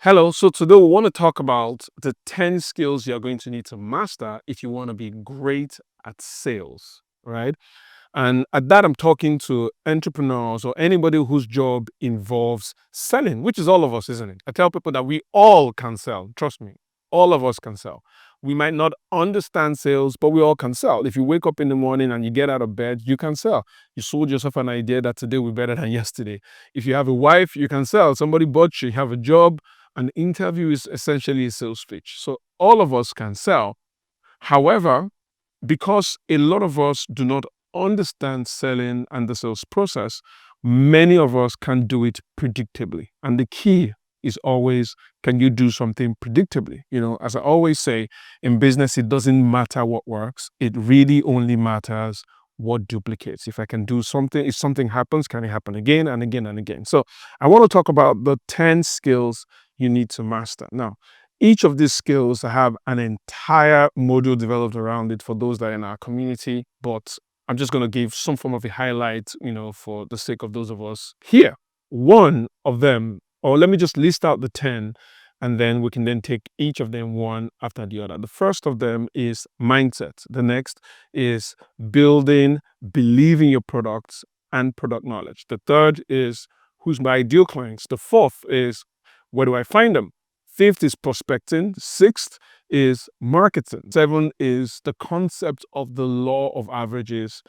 Hello, so today we want to talk about the 10 skills you're going to need to master if you want to be great at sales, right? And at that, I'm talking to entrepreneurs or anybody whose job involves selling, which is all of us, isn't it? I tell people that we all can sell. Trust me, all of us can sell. We might not understand sales, but we all can sell. If you wake up in the morning and you get out of bed, you can sell. You sold yourself an idea that today will be better than yesterday. If you have a wife, you can sell. Somebody bought you, you have a job. An interview is essentially a sales pitch. So all of us can sell. However, because a lot of us do not understand selling and the sales process, many of us can do it predictably. And the key is always, can you do something predictably? As I always say, in business, it doesn't matter what works. It really only matters what duplicates. If I can do something, if something happens, can it happen again and again and again? So I want to talk about the 10 skills you need to master. Now, each of these skills have an entire module developed around it for those that are in our community, but I'm just going to give some form of a highlight, for the sake of those of us here. One of them, or let me just list out the 10, and then we can then take each of them one after the other. The first of them is mindset. The next is building, believing your products and product knowledge. The third is who's my ideal clients. The fourth is where do I find them? Fifth is prospecting. Sixth is marketing. Seven is the concept of the law of averages.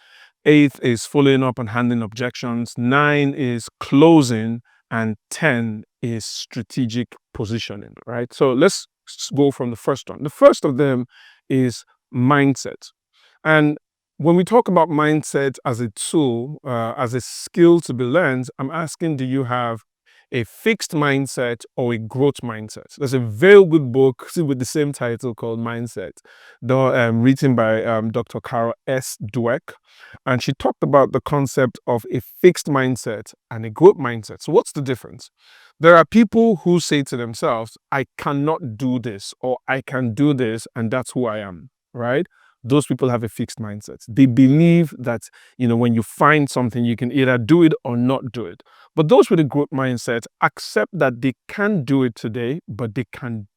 Eighth is following up and handling objections. 9 is closing. And 10 is strategic positioning, right? So let's go from the first one. The first of them is mindset. And when we talk about mindset as a tool, as a skill to be learned, I'm asking, do you have a fixed mindset or a growth mindset? There's a very good book with the same title called Mindset, written by Dr. Carol S. Dweck. And she talked about the concept of a fixed mindset and a growth mindset. So what's the difference? There are people who say to themselves, I cannot do this, or I can do this, and that's who I am, right? Those people have a fixed mindset. They believe that, when you find something, you can either do it or not do it. But those with a growth mindset accept that they can do it today, but they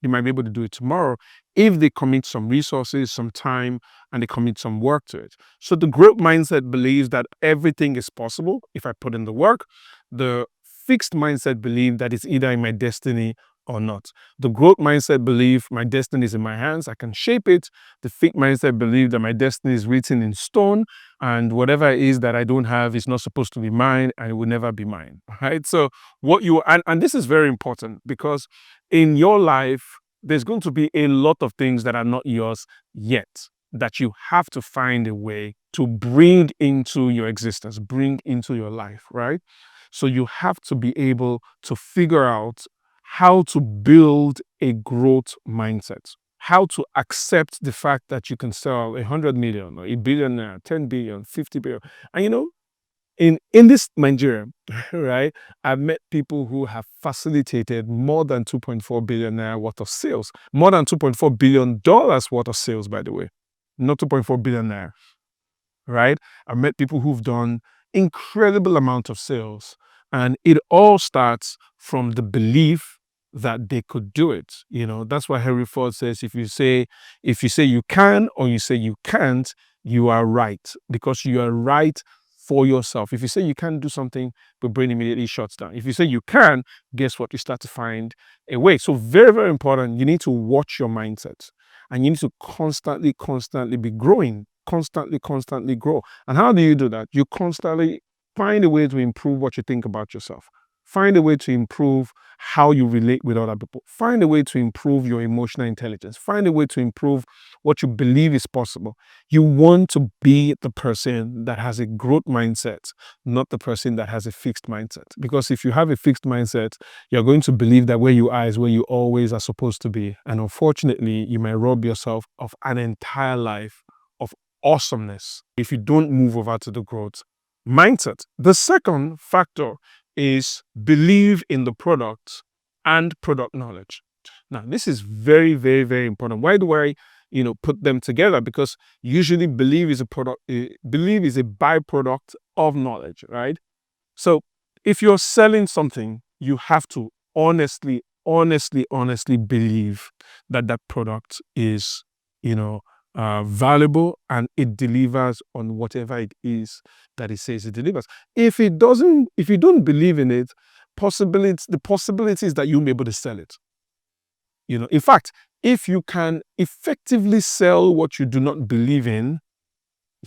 might be able to do it tomorrow if they commit some resources, some time, and they commit some work to it. So the growth mindset believes that everything is possible if I put in the work. The fixed mindset believes that it's either in my destiny or not. The growth mindset believes my destiny is in my hands, I can shape it. The fixed mindset believes that my destiny is written in stone, and whatever it is that I don't have is not supposed to be mine, and it will never be mine, right? So and this is very important, because in your life, there's going to be a lot of things that are not yours yet, that you have to find a way to bring into your existence, bring into your life, right? So you have to be able to figure out how to build a growth mindset, how to accept the fact that you can sell 100 million or 1 billion, 10 billion, 50 billion. And in this Nigeria, right, I've met people who have facilitated more than 2.4 billion naira worth of sales, more than $2.4 billion worth of sales, by the way, not 2.4 billion naira, right? I've met people who've done incredible amount of sales, and it all starts from the belief that they could do it. That's why Henry Ford says, if you say you can or you say you can't, you are right, because you are right for yourself. If you say you can't do something, the brain immediately shuts down. If you say you can, guess what? You start to find a way. So very, very important. You need to watch your mindset, and you need to constantly be growing, constantly grow. And how do you do that? You constantly find a way to improve what you think about yourself. Find a way to improve how you relate with other people. Find a way to improve your emotional intelligence. Find a way to improve what you believe is possible. You want to be the person that has a growth mindset, not the person that has a fixed mindset. Because if you have a fixed mindset, you're going to believe that where you are is where you always are supposed to be. And unfortunately, you may rob yourself of an entire life of awesomeness if you don't move over to the growth mindset. The second factor is believe in the product and product knowledge. Now, this is very, very, very important. Why do I, put them together? Because usually believe is a byproduct of knowledge, right? So if you're selling something, you have to honestly honestly believe that that product is, valuable and it delivers on whatever it is that it says it delivers. If it doesn't, if you don't believe in it, the possibility is that you'll be able to sell it. In fact, if you can effectively sell what you do not believe in,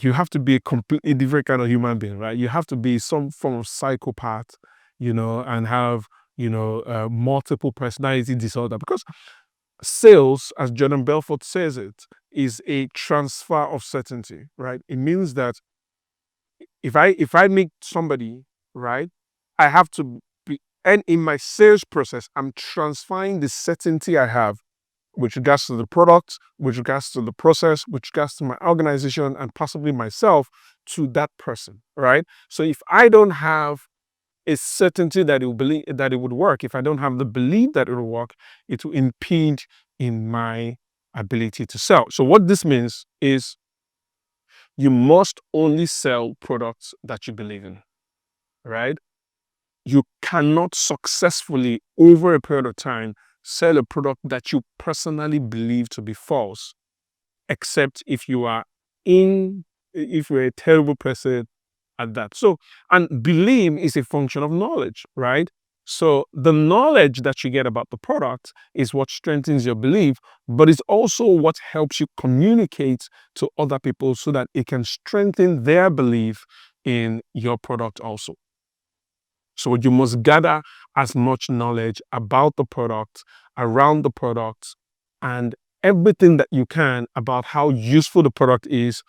you have to be a completely different kind of human being, right? You have to be some form of psychopath, and have, multiple personality disorder, because sales, as Jordan Belfort says it, is a transfer of certainty, right? It means that if I meet somebody, right, I have to be, and in my sales process, I'm transferring the certainty I have with regards to the product, with regards to the process, with regards to my organization, and possibly myself, to that person, right? So if I don't have a certainty that it would work, if I don't have the belief that it will work, it will impede in my ability to sell. So what this means is you must only sell products that you believe in, right? You cannot successfully, over a period of time, sell a product that you personally believe to be false, except if you're a terrible person at that. So, and belief is a function of knowledge, right? So the knowledge that you get about the product is what strengthens your belief, but it's also what helps you communicate to other people so that it can strengthen their belief in your product also. So you must gather as much knowledge about the product, around the product, and everything that you can about how useful the product is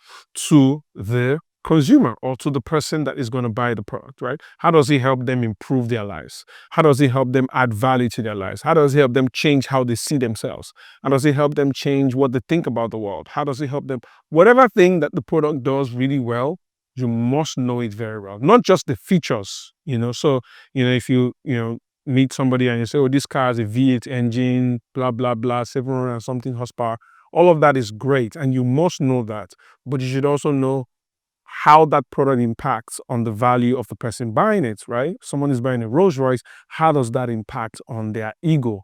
to the consumer or to the person that is going to buy the product, right? How does it help them improve their lives? How does it help them add value to their lives? How does it help them change how they see themselves? How does it help them change what they think about the world? How does it help them? Whatever thing that the product does really well, you must know it very well, not just the features, So, if you, meet somebody and you say, oh, this car has a V8 engine, blah, blah, blah, 700 and something horsepower, all of that is great. And you must know that. But you should also know how that product impacts on the value of the person buying it, right? Someone is buying a Rolls Royce. How does that impact on their ego,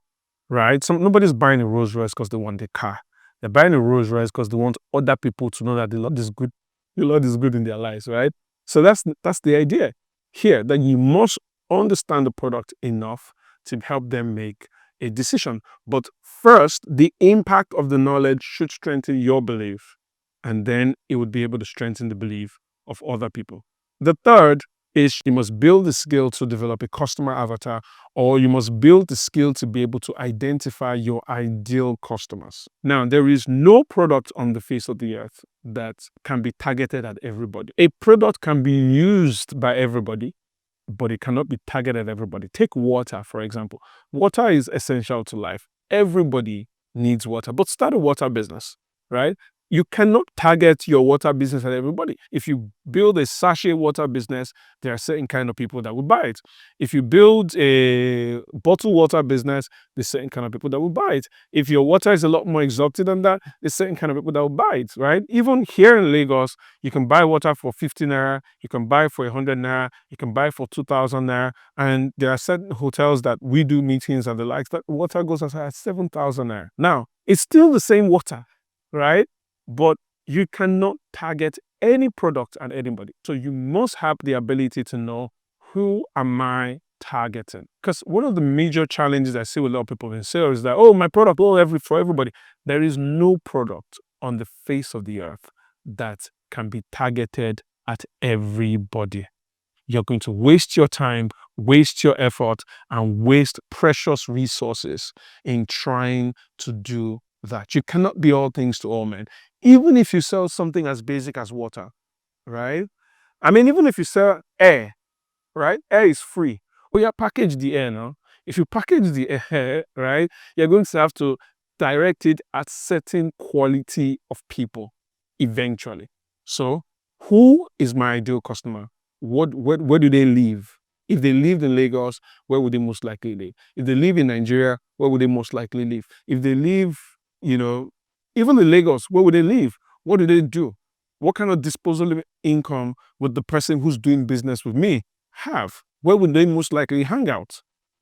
right? Nobody's buying a Rolls Royce because they want a car. They're buying a Rolls Royce because they want other people to know that the Lord is good. The Lord is good in their lives, right? So that's the idea here, that you must understand the product enough to help them make a decision. But first, the impact of the knowledge should strengthen your belief, and then it would be able to strengthen the belief of other people. The third is you must build the skill to develop a customer avatar, or you must build the skill to be able to identify your ideal customers. Now, there is no product on the face of the earth that can be targeted at everybody. A product can be used by everybody, but it cannot be targeted at everybody. Take water, for example. Water is essential to life. Everybody needs water, but start a water business, right? You cannot target your water business at everybody. If you build a sachet water business, there are certain kind of people that will buy it. If you build a bottled water business, there's certain kind of people that will buy it. If your water is a lot more exotic than that, there's certain kind of people that will buy it, right? Even here in Lagos, you can buy water for 50 naira, you can buy for 100 naira, you can buy for 2,000 naira, and there are certain hotels that we do meetings and the likes that water goes as high as 7,000 naira. Now, it's still the same water, right? But you cannot target any product at anybody. So you must have the ability to know, who am I targeting? Because one of the major challenges I see with a lot of people in sales is that, oh, my product, for everybody. There is no product on the face of the earth that can be targeted at everybody. You're going to waste your time, waste your effort, and waste precious resources in trying to do that. You cannot be all things to all men. Even if you sell something as basic as water, right? I mean, even if you sell air, right? Air is free. But you package the air now. If you package the air, right, you're going to have to direct it at certain quality of people eventually. So, who is my ideal customer? Where do they live? If they lived in Lagos, where would they most likely live? If they live in Nigeria, where would they most likely live? If they live, even in Lagos, where would they live? What do they do? What kind of disposable income would the person who's doing business with me have? Where would they most likely hang out?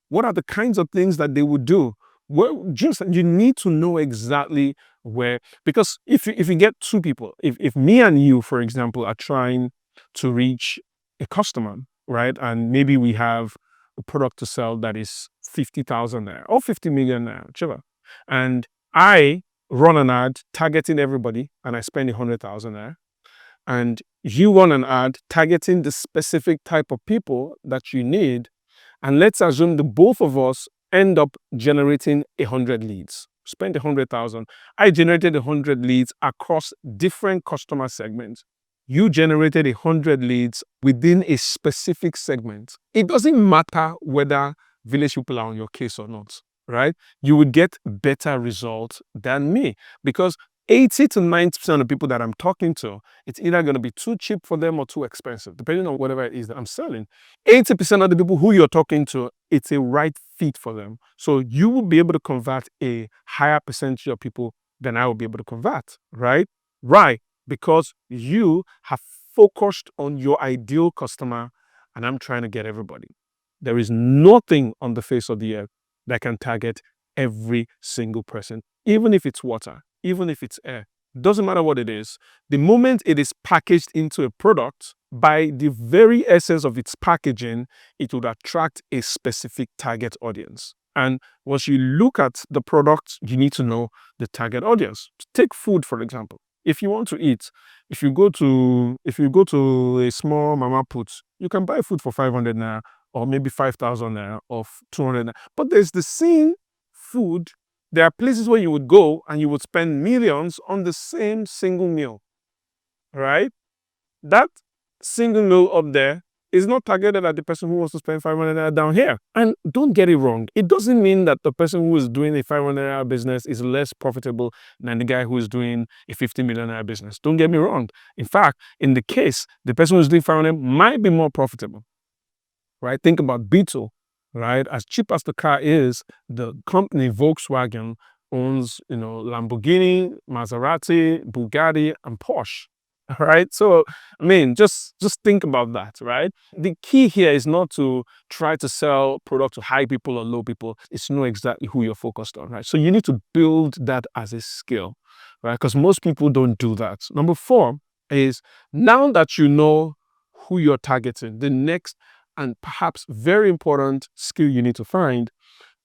What are the kinds of things that they would do? Well, just you need to know exactly where, because if you get two people, if me and you, for example, are trying to reach a customer, right, and maybe we have a product to sell that is 50,000 naira or 50 million naira, whichever, and I run an ad targeting everybody and I spend 100,000 naira, and you run an ad targeting the specific type of people that you need, and let's assume the both of us end up generating 100 leads. Spend 100,000. I generated 100 leads across different customer segments. You generated 100 leads within a specific segment. It doesn't matter whether village people are on your case or not, right? You would get better results than me, because 80 to 90% of people that I'm talking to, it's either going to be too cheap for them or too expensive, depending on whatever it is that I'm selling. 80% of the people who you're talking to, it's a right fit for them. So you will be able to convert a higher percentage of people than I will be able to convert, right? Right, because you have focused on your ideal customer, and I'm trying to get everybody. There is nothing on the face of the earth that can target every single person, even if it's water, even if it's air. Doesn't matter what it is. The moment it is packaged into a product, by the very essence of its packaging, it would attract a specific target audience. And once you look at the product, you need to know the target audience. Take food, for example. If you want to eat, if you go to a small mama put, you can buy food for 500 naira or maybe 5,000 naira or 200 naira. But there's the same food. There are places where you would go and you would spend millions on the same single meal, right? That single meal up there is not targeted at the person who wants to spend 500 naira down here. And don't get it wrong. It doesn't mean that the person who is doing a 500 naira business is less profitable than the guy who is doing a 50 million naira business. Don't get me wrong. In fact, in the case, the person who is doing 500 might be more profitable, right? Think about Beetle, right? As cheap as the car is, the company Volkswagen owns, Lamborghini, Maserati, Bugatti, and Porsche. All right. So, I mean, just think about that, right? The key here is not to try to sell product to high people or low people. It's to know exactly who you're focused on, right? So you need to build that as a skill, right? Because most people don't do that. Number 4 is, now that you know who you're targeting, the next and perhaps very important skill you need to find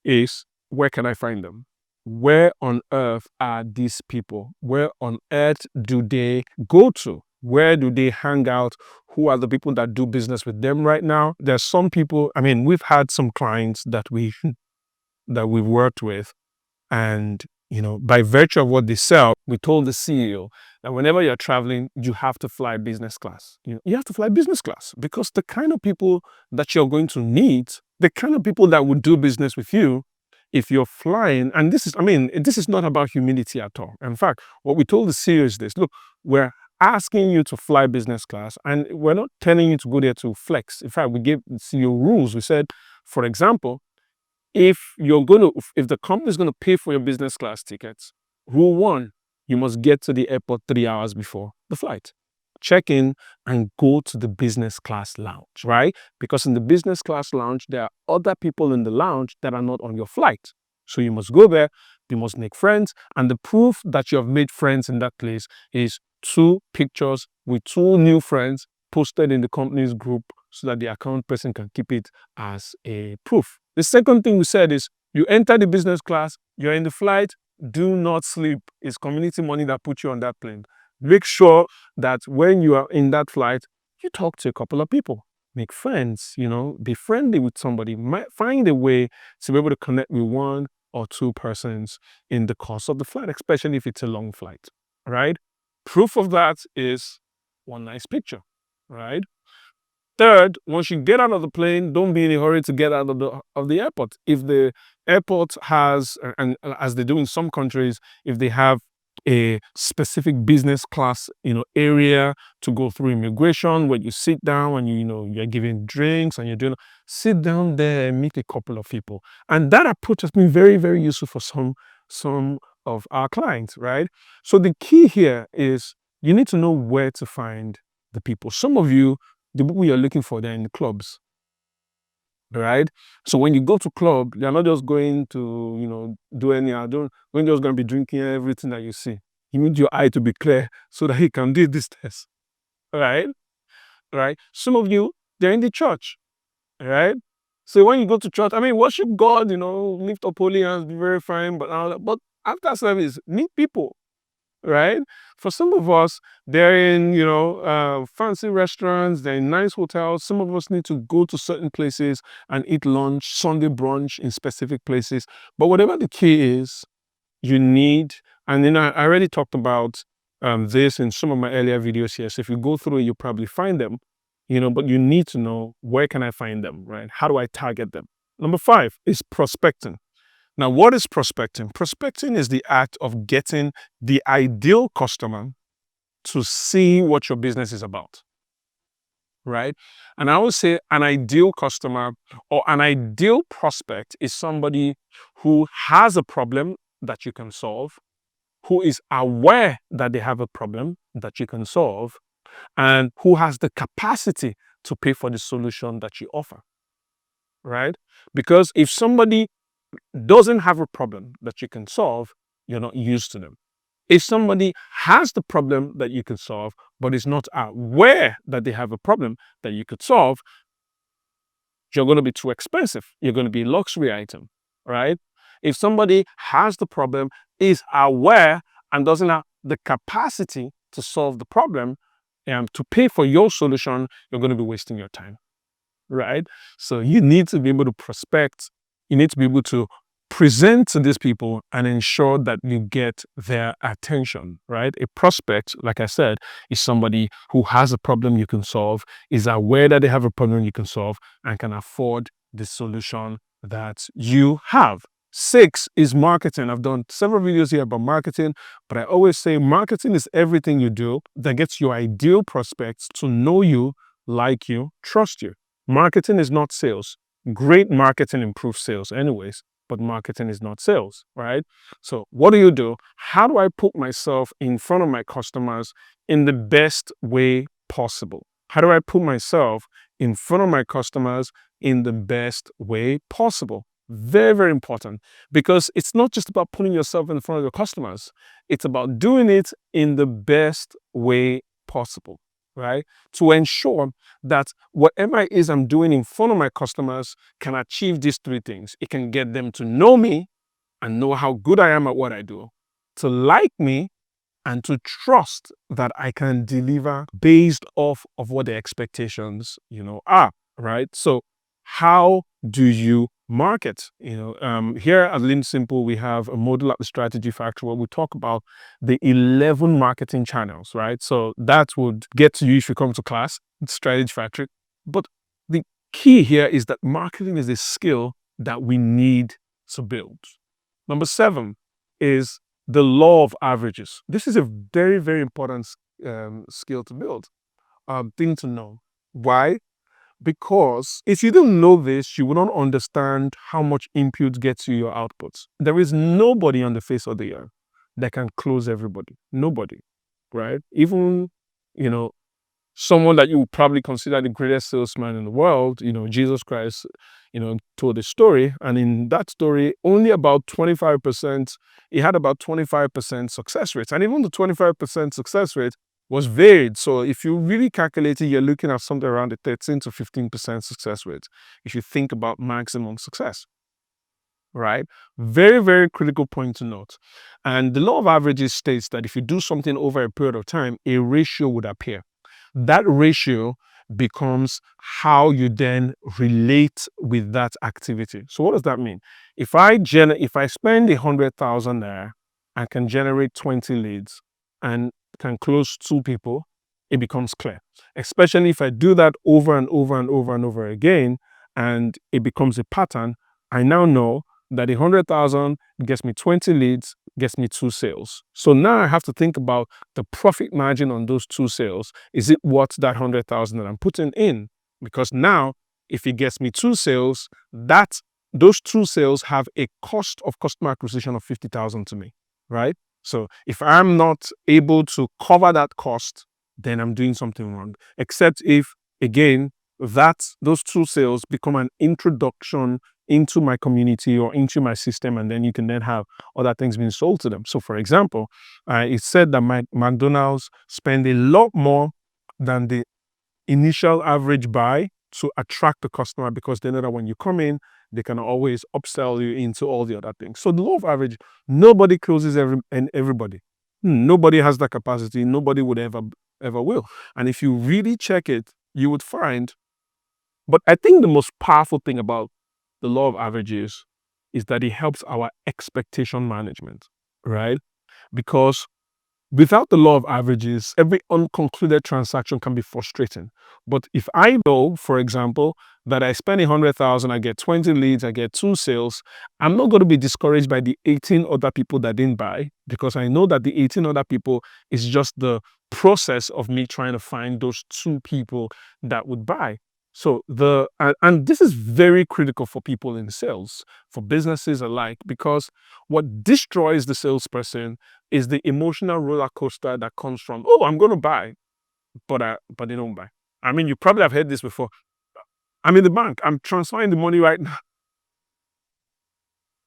is, where can I find them? Where on earth are these people? Where on earth do they go to? Where do they hang out? Who are the people that do business with them right now? There's some people, I mean, we've had some clients that we've worked with, and by virtue of what they sell, we told the CEO that whenever you're traveling, you have to fly business class. You have to fly business class, because the kind of people that you're going to meet, the kind of people that would do business with you, if you're flying, and this is not about humility at all. In fact, what we told the CEO is this: look, we're asking you to fly business class, and we're not telling you to go there to flex. In fact, we gave the CEO rules. We said, for example, if the company is going to pay for your business class tickets, rule 1, you must get to the airport 3 hours before the flight. Check in and go to the business class lounge, right? Because in the business class lounge, there are other people in the lounge that are not on your flight. So you must go there, you must make friends, and the proof that you have made friends in that place is 2 pictures with 2 new friends posted in the company's group, so that the account person can keep it as a proof. The second thing we said is, you enter the business class, you're in the flight, do not sleep. It's community money that put you on that plane. Make sure that when you are in that flight, you talk to a couple of people, make friends, be friendly with somebody, find a way to be able to connect with 1 or 2 persons in the course of the flight, especially if it's a long flight, right? Proof of that is 1 nice picture, right? Third, once you get out of the plane, don't be in a hurry to get out of the airport. If the airport has, and as they do in some countries, if they have a specific business class, area to go through immigration, where you sit down and you're giving drinks and sit down there and meet a couple of people. And that approach has been very, very useful for some of our clients, right? So the key here is, you need to know where to find the people. Some of you, the people you're looking for, they're in the clubs. right? So when you go to club, you're not just going to, do any, don't, you're just going to be drinking everything that you see. You need your eye to be clear so that he can do this test, right? Right? Some of you, they're in the church, right? So when you go to church, I mean, worship God, lift up holy hands, be very fine, but after service, meet people, right? For some of us, they're in, fancy restaurants, they're in nice hotels. Some of us need to go to certain places and eat lunch, Sunday brunch in specific places. But whatever the key is, you need, and I already talked about this in some of my earlier videos here. So if you go through it, you'll probably find them, but you need to know, where can I find them, right? How do I target them? Number 5 is prospecting. Now, what is prospecting? Prospecting is the act of getting the ideal customer to see what your business is about, right? And I would say an ideal customer or an ideal prospect is somebody who has a problem that you can solve, who is aware that they have a problem that you can solve, and who has the capacity to pay for the solution that you offer, right? Because if somebody doesn't have a problem that you can solve, you're not used to them. If somebody has the problem that you can solve, but is not aware that they have a problem that you could solve, you're going to be too expensive. You're going to be a luxury item, right? If somebody has the problem, is aware, and doesn't have the capacity to solve the problem, to pay for your solution, you're going to be wasting your time, right? So you need to be able to prospect. You need to be able to present to these people and ensure that you get their attention, right? A prospect, like I said, is somebody who has a problem you can solve, is aware that they have a problem you can solve, and can afford the solution that you have. 6 is marketing. I've done several videos here about marketing, but I always say marketing is everything you do that gets your ideal prospects to know you, like you, trust you. Marketing is not sales. Great marketing improves sales anyways, but marketing is not sales, right? So what do? How do I put myself in front of my customers in the best way possible? How do I put myself in front of my customers in the best way possible? Very, very important, because it's not just about putting yourself in front of your customers. It's about doing it in the best way possible, right? To ensure that whatever it is I'm doing in front of my customers can achieve these 3 things. It can get them to know me and know how good I am at what I do, to like me, and to trust that I can deliver based off of what their expectations, are, right? So how do you market? Here at LIMBsimple, we have a module at the Strategy Factory where we talk about the 11 marketing channels, right? So that would get to you if you come to class, Strategy Factory. But the key here is that marketing is a skill that we need to build. Number 7 is the law of averages. This is a very, very important skill to build, thing to know. Why? Because if you don't know this, you will not understand how much input gets you your outputs. There is nobody on the face of the earth that can close everybody. Nobody, right? Even, someone that you would probably consider the greatest salesman in the world, Jesus Christ, told a story. And in that story, only about 25%, he had about 25% success rate. And even the 25% success rate was varied. So if you really calculate it, you're looking at something around the 13 to 15% success rate if you think about maximum success, right? Very, very critical point to note. And the law of averages states that if you do something over a period of time, a ratio would appear. That ratio becomes how you then relate with that activity. So what does that mean? If I spend 100,000 there, I can generate 20 leads and can close 2 people, it becomes clear. Especially if I do that over and over and over and over again, and it becomes a pattern, I now know that 100,000 gets me 20 leads, gets me 2 sales. So now I have to think about the profit margin on those 2 sales. Is it worth that 100,000 that I'm putting in? Because now, if it gets me 2 sales, those 2 sales have a cost of customer acquisition of 50,000 to me, right? So if I'm not able to cover that cost, then I'm doing something wrong. Except if, again, those 2 sales become an introduction into my community or into my system, and then you can then have other things being sold to them. So, for example, it's said that McDonald's spend a lot more than the initial average buy to attract the customer, because they know that when you come in, they can always upsell you into all the other things. So the law of average, nobody closes everybody. Nobody has that capacity. Nobody would ever will. And if you really check it, you would find. But I think the most powerful thing about the law of averages is that it helps our expectation management, right? Because without the law of averages, every unconcluded transaction can be frustrating. But if I know, for example, that I spend 100,000, I get 20 leads, I get 2 sales, I'm not going to be discouraged by the 18 other people that didn't buy, because I know that the 18 other people is just the process of me trying to find those 2 people that would buy. So and this is very critical for people in sales, for businesses alike, because what destroys the salesperson is the emotional roller coaster that comes from, oh, I'm going to buy, but they don't buy. I mean, you probably have heard this before. I'm in the bank, I'm transferring the money right now,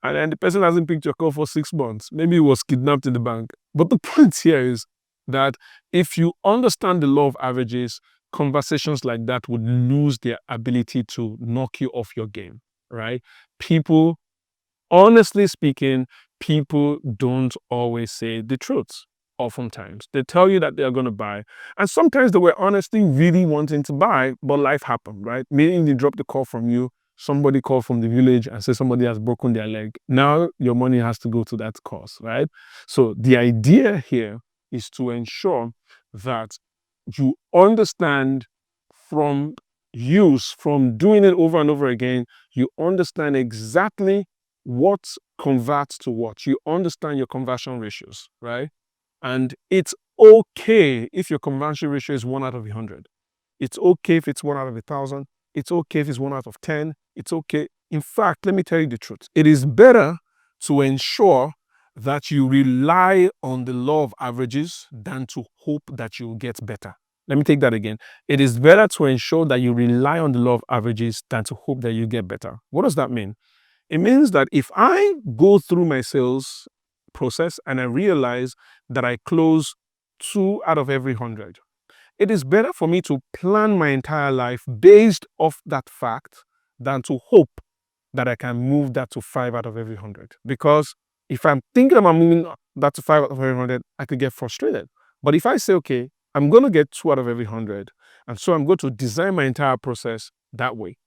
and then the person hasn't picked your call for 6 months. Maybe he was kidnapped in the bank. But the point here is that if you understand the law of averages, conversations like that would lose their ability to knock you off your game, right? People, honestly speaking, people don't always say the truth. Oftentimes, they tell you that they are going to buy, and sometimes they were honestly really wanting to buy, but life happened, right? Meaning they dropped the call from you, somebody called from the village and said somebody has broken their leg. Now your money has to go to that cause, right? So the idea here is to ensure that you understand from use, from doing it over and over again, you understand exactly what converts to what. You understand your conversion ratios, right? And it's okay if your conversion ratio is 1 out of 100. It's okay if it's 1 out of 1,000. It's okay if it's 1 out of 10. It's okay. In fact, let me tell you the truth. It is better to ensure that you rely on the law of averages than to hope that you'll get better. Let me take that again. It is better to ensure that you rely on the law of averages than to hope that you get better. What does that mean? It means that if I go through my sales process and I realize that I close 2 out of every 100, it is better for me to plan my entire life based off that fact than to hope that I can move that to 5 out of every 100. Because if I'm thinking about moving that to 5 out of every 100, I could get frustrated. But if I say, okay, I'm going to get 2 out of every 100, and so I'm going to design my entire process that way,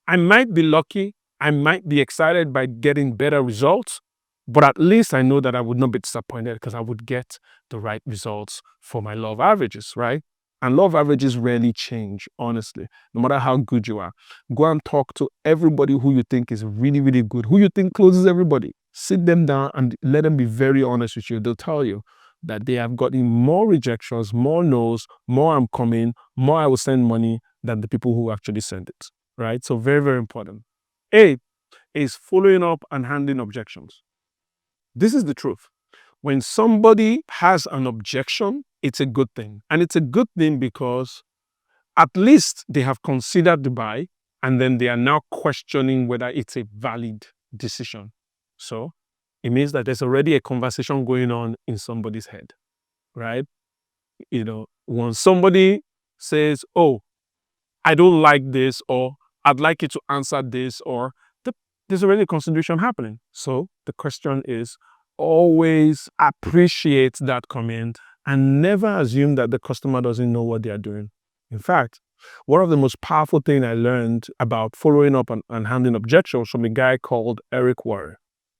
I might be lucky, I might be excited by getting better results, but at least I know that I would not be disappointed because I would get the right results for my law of averages, right? And law of averages rarely change, honestly, no matter how good you are. Go and talk to everybody who you think is really, really good, who you think closes everybody. Sit them down and let them be very honest with you. They'll tell you that they have gotten more rejections, more no's, more I'm coming, more I will send money than the people who actually send it, right? So very, very important. A is following up and handling objections. This is the truth. When somebody has an objection, it's a good thing. And it's a good thing because at least they have considered the buy, and then they are now questioning whether it's a valid decision. So it means that there's already a conversation going on in somebody's head, right? When somebody says, oh, I don't like this, or I'd like you to answer this, or there's already a consideration happening. So the question is, always appreciate that comment and never assume that the customer doesn't know what they are doing. In fact, one of the most powerful things I learned about following up and handling objections from a guy called Eric Warren.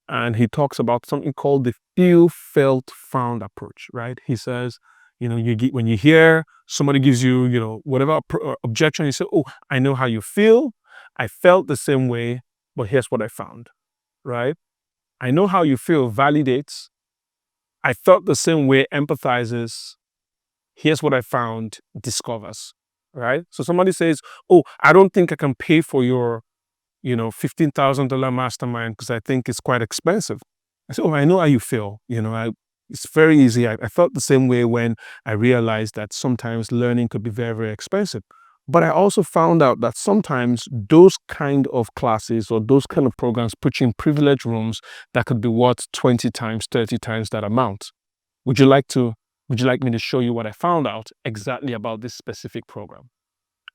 And he talks about something called the feel, felt, found approach, right? He says, when you hear somebody gives you, whatever objection, you say, oh, I know how you feel. I felt the same way, but here's what I found, right? I know how you feel validates. I felt the same way empathizes. Here's what I found discovers, right? So somebody says, oh, I don't think I can pay for your, $15,000 mastermind because I think it's quite expensive. I said, oh, I know how you feel. It's very easy. I felt the same way when I realized that sometimes learning could be very, very expensive. But I also found out that sometimes those kind of classes or those kind of programs put you in privileged rooms that could be worth 20 times, 30 times that amount. Would you like me to show you what I found out exactly about this specific program?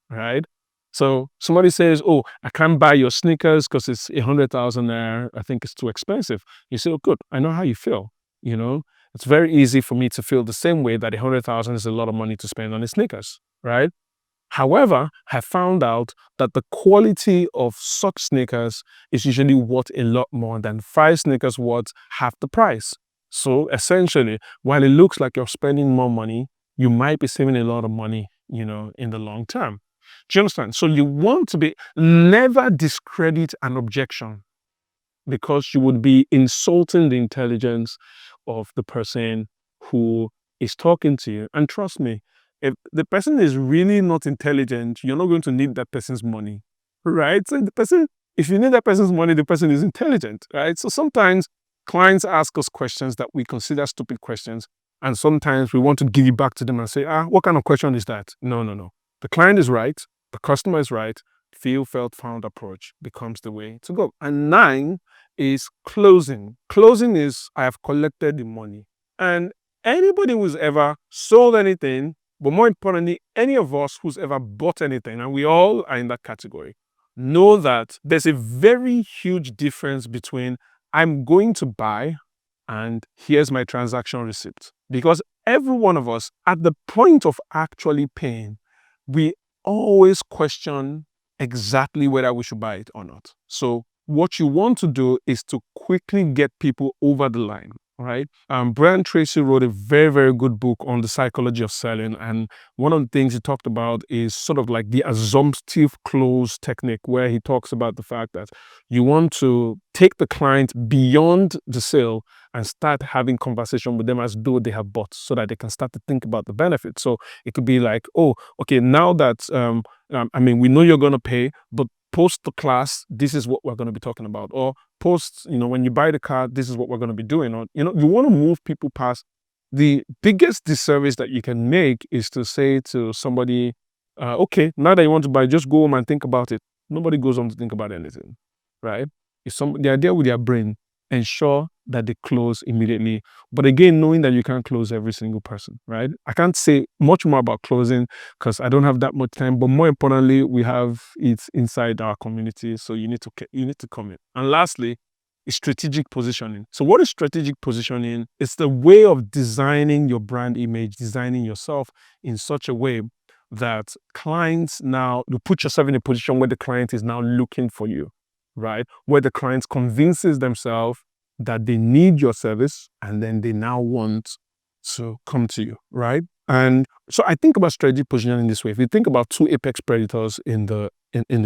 Right? So somebody says, "Oh, I can't buy your sneakers because it's 100,000 there. I think it's too expensive." You say, "Oh, good. I know how you feel." You know, it's very easy for me to feel the same way that 100,000 is a lot of money to spend on the sneakers, right? However, I found out that the quality of such sneakers is usually worth a lot more than five sneakers worth half the price. So essentially, while it looks like you're spending more money, you might be saving a lot of money, in the long term. Do you understand? So you want to be never discredit an objection because you would be insulting the intelligence of the person who is talking to you. And trust me, if the person is really not intelligent, you're not going to need that person's money, right? So if you need that person's money, the person is intelligent, right? So sometimes clients ask us questions that we consider stupid questions. And sometimes we want to give it back to them and say, what kind of question is that? No, no, no. The client is right. The customer is right. Feel, felt, found approach becomes the way to go. And 9 is closing. Closing is I have collected the money. And anybody who's ever sold anything, but more importantly, any of us who's ever bought anything, and we all are in that category, know that there's a very huge difference between I'm going to buy and here's my transaction receipt. Because every one of us, at the point of actually paying, we always question exactly whether we should buy it or not. So what you want to do is to quickly get people over the line, right? Brian Tracy wrote a very, very good book on the psychology of selling. And one of the things he talked about is sort of like the assumptive close technique, where he talks about the fact that you want to take the client beyond the sale and start having conversation with them as though they have bought, so that they can start to think about the benefits. So it could be like, oh, okay, now that, we know you're going to pay, but post the class, this is what we're going to be talking about. Or post, when you buy the car, this is what we're going to be doing. Or, you want to move people past. The biggest disservice that you can make is to say to somebody, okay, now that you want to buy, just go home and think about it. Nobody goes home to think about anything, right? The idea with their brain, ensure that they close immediately. But again, knowing that you can't close every single person, right? I can't say much more about closing because I don't have that much time. But more importantly, we have it inside our community, so you need to come in. And lastly, is strategic positioning. So what is strategic positioning? It's the way of designing your brand image, designing yourself in such a way that clients now, you put yourself in a position where the client is now looking for you, right? Where the client convinces themselves that they need your service and then they now want to come to you, right? And so I think about strategic positioning this way. If you think about two apex predators in the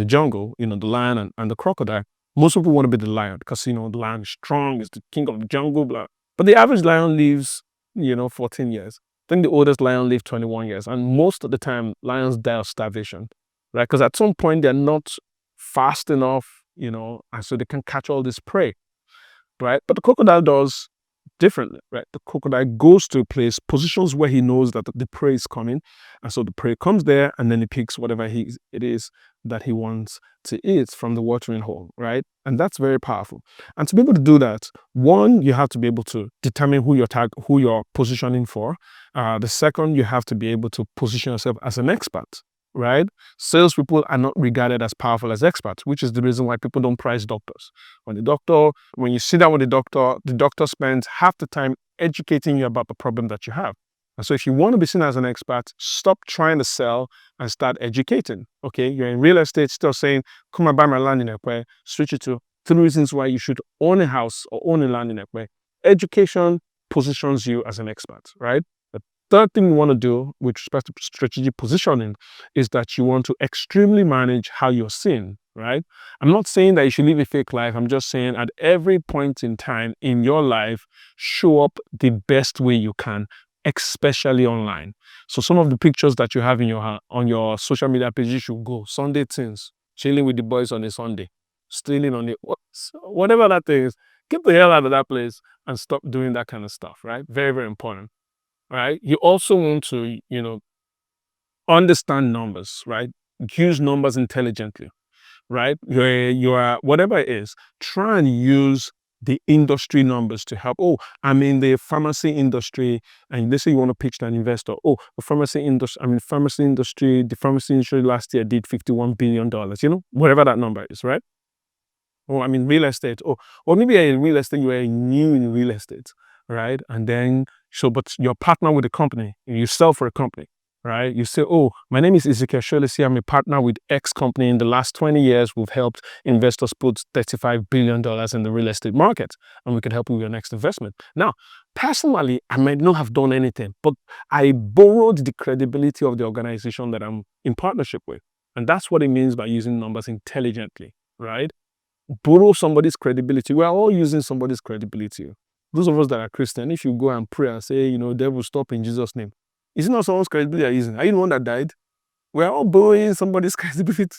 jungle, the lion and the crocodile, most people want to be the lion because, the lion is strong, is the king of the jungle, blah. But the average lion lives, 14 years. I think the oldest lion lived 21 years. And most of the time, lions die of starvation, right? Because at some point, they're not fast enough, and so they can catch all this prey, right? But the crocodile does differently, right? The crocodile goes to a place, positions where he knows that the prey is coming, and so the prey comes there, and then he picks whatever it is that he wants to eat from the watering hole, right? And that's very powerful. And to be able to do that, one, you have to be able to determine who you're positioning for. The second, you have to be able to position yourself as an expert, right? Salespeople are not regarded as powerful as experts, which is the reason why people don't price doctors. When you sit down with the doctor spends half the time educating you about the problem that you have. And so if you want to be seen as an expert, stop trying to sell and start educating. Okay, you're in real estate, still saying, come and buy my land in Ekwe. Switch it to 3 reasons why you should own a house or own a land in Ekwe. Education positions you as an expert, right? Third thing you want to do with respect to strategic positioning is that you want to extremely manage how you're seen, right? I'm not saying that you should live a fake life. I'm just saying at every point in time in your life, show up the best way you can, especially online. So some of the pictures that you have on your social media page, you should go Sunday things, chilling with the boys on a Sunday, stealing on it, whatever that is. Get the hell out of that place and stop doing that kind of stuff, right? Very, very important. Right? You also want to, understand numbers, right? use numbers intelligently, right? You're whatever it is, try and use the industry numbers to help. Oh, I'm in the pharmacy industry, and let's say you want to pitch to an investor. Oh, the pharmacy industry last year did $51 billion, whatever that number is, right? Or I'm in real estate. Or maybe you're in real estate, you are new in real estate, right? And then, but you're partner with a company, you sell for a company, right? You say, oh, my name is Ezekiel Solesi, I'm a partner with X company. In the last 20 years, we've helped investors put $35 billion in the real estate market, and we can help you with your next investment. Now, personally, I might not have done anything, but I borrowed the credibility of the organization that I'm in partnership with. And that's what it means by using numbers intelligently, right? Borrow somebody's credibility. We are all using somebody's credibility. Those of us that are Christian, if you go and pray and say, devil, stop in Jesus' name, is it not someone's credibility you're using? Are you the one that died? We are all borrowing somebody's credibility.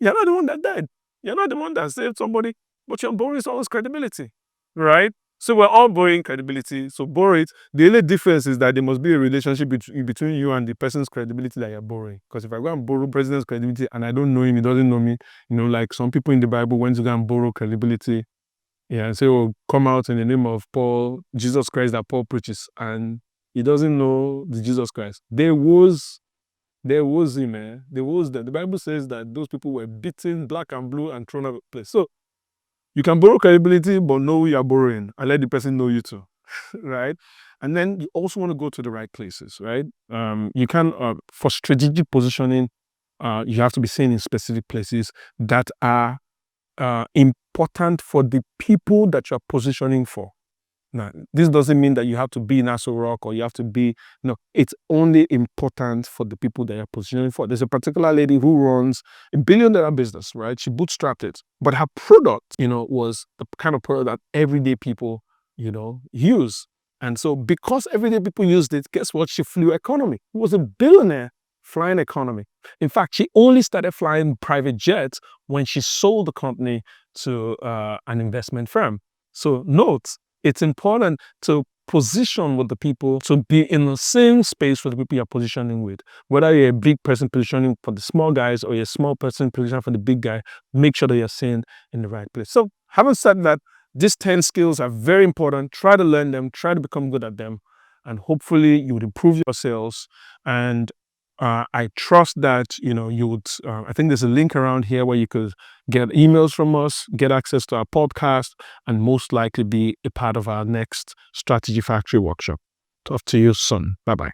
You're not the one that died. You're not the one that saved somebody, but you're borrowing someone's credibility, right? So we're all borrowing credibility. So borrow it. The only difference is that there must be a relationship between you and the person's credibility that you're borrowing. Because if I go and borrow president's credibility and I don't know him, he doesn't know me, like some people in the Bible went to go and borrow credibility, and say, oh, come out in the name of Paul, Jesus Christ that Paul preaches, and he doesn't know the Jesus Christ. There was him, man. There was that. The Bible says that those people were beaten black and blue and thrown out of place. So you can borrow credibility, but know who you're borrowing and let the person know you too, right? And then you also want to go to the right places, right? You can, for strategic positioning, you have to be seen in specific places that are important for the people that you're positioning for. Now, this doesn't mean that you have to be in Aso Rock or you have to be, it's only important for the people that you're positioning for. There's a particular lady who runs $1 billion business, right? She bootstrapped it, but her product, was the kind of product that everyday people, use. And so because everyday people used it, guess what? She flew economy. She was a billionaire flying economy. In fact, she only started flying private jets when she sold the company to an investment firm. So note, it's important to position with the people, to be in the same space with the people you're positioning with. Whether you're a big person positioning for the small guys or you're a small person positioning for the big guy, make sure that you're seen in the right place. So having said that, these 10 skills are very important. Try to learn them, try to become good at them, and hopefully you would improve your sales. And I trust that, you would, I think there's a link around here where you could get emails from us, get access to our podcast, and most likely be a part of our next Strategy Factory workshop. Talk to you soon. Bye-bye.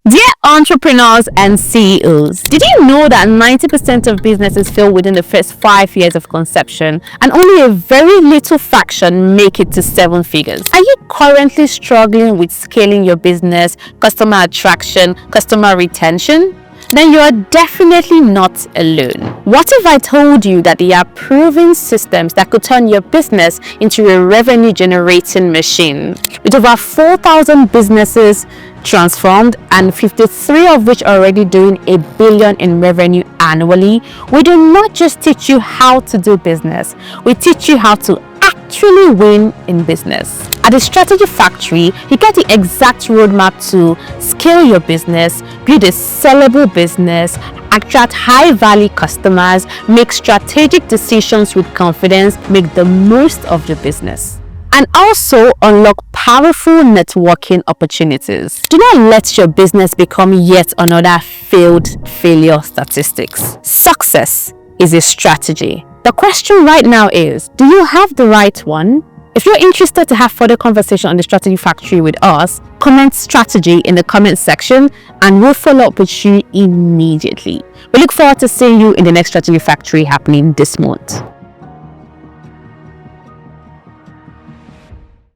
Dear entrepreneurs and CEOs, did you know that 90% of businesses fail within the first 5 years of conception and only a very little fraction make it to 7 figures? Are you currently struggling with scaling your business, customer attraction, customer retention? Then you are definitely not alone. What if I told you that there are proven systems that could turn your business into a revenue generating machine? With over 4,000 businesses transformed and 53 of which are already doing $1 billion in revenue annually, we do not just teach you how to do business, we teach you how to actually win in business. At the Strategy Factory, you get the exact roadmap to scale your business, build a sellable business, attract high-value customers, make strategic decisions with confidence, make the most of your business, and also unlock powerful networking opportunities. Do not let your business become yet another failure statistics. Success is a strategy. The question right now is, do you have the right one? If you're interested to have further conversation on the Strategy Factory with us, comment strategy in the comment section and we'll follow up with you immediately. We look forward to seeing you in the next Strategy Factory happening this month.